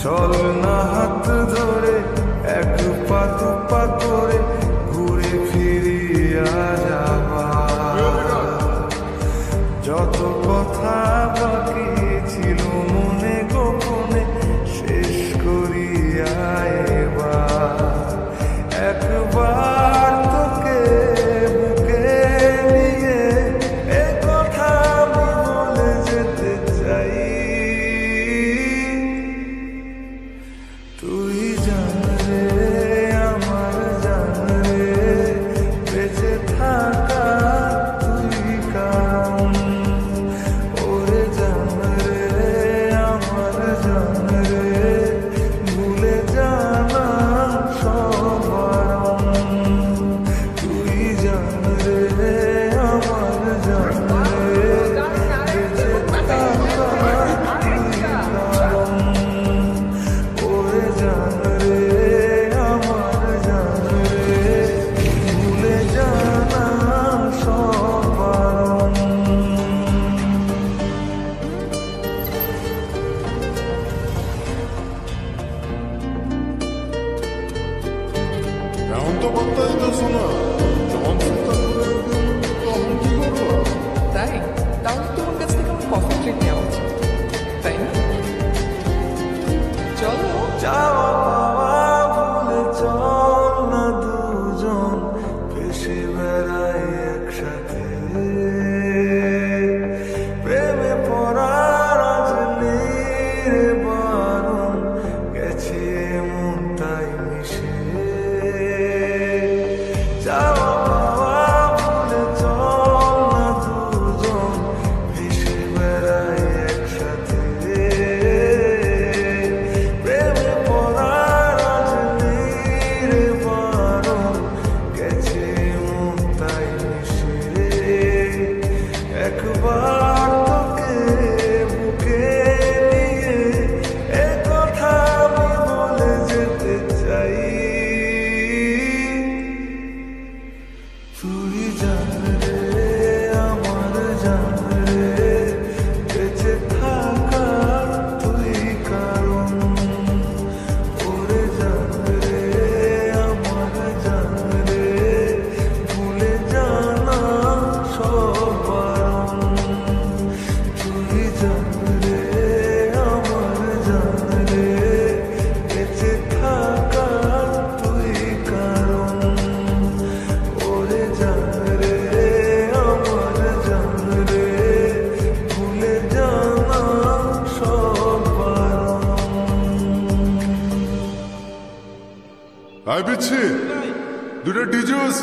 চল না হাত ধরে এক পা দু পা করে ঘুরে ফিরিয়া যাবা। যত কথা বাকি ছিল মনে গোপনে শেষ করিয়া এবার একবার তোকে বুকে নিয়ে এ কথা আমি বলে যেতে চাই। তুই জান রে আমার জান রে বেঁচে থাকা তুই কারণ। ওরে জান রে আমার জান রে ভুলে জানা সব বারণ। তুই জান রে আমার জান রে বেঁচে থাকা তুই কারণ। ওরে জান রে আমার জান রে ভুলে জানা সব বারণ। এখন তো পাত্তা দিতেছ না, যখন চিন্তা করে তখন কি করবো? তাই তাহলে তোমার কাছ থেকে আমার কফি ট্রিট নেওয়া উচিত, তাই না? চলো। যাওয়া পাওয়া ভুলে চল না দুজন ভেসে বেড়াই একসাথে। প্রেমে পড়ার আজ নেই রে বারণ, গেছে মন তাই মিশে। যাওয়া পাওয়া ভুলে চল না দুজন ভেসে বেড়াই একসাথে। প্রেমে পড়ার আজ নেই রে বারণ, গেছে মন তাই মিশে। একবার তোকে বুকে নিয়ে এ কথা আমি বলে যেতে চাই। তুই জান রে আমার জান রে বেঁচে থাকা তুই কারণ। ওরে জান রে আমার জান রে ভুলে জানা সব বারণ। তুই জান রে আমার জান রে বেঁচে থাকা তুই কারণ। ওরে জান রে আমার জান রে ভুলে জানা সব বারণ। আই বিচ্ছি দুটো ডিজুস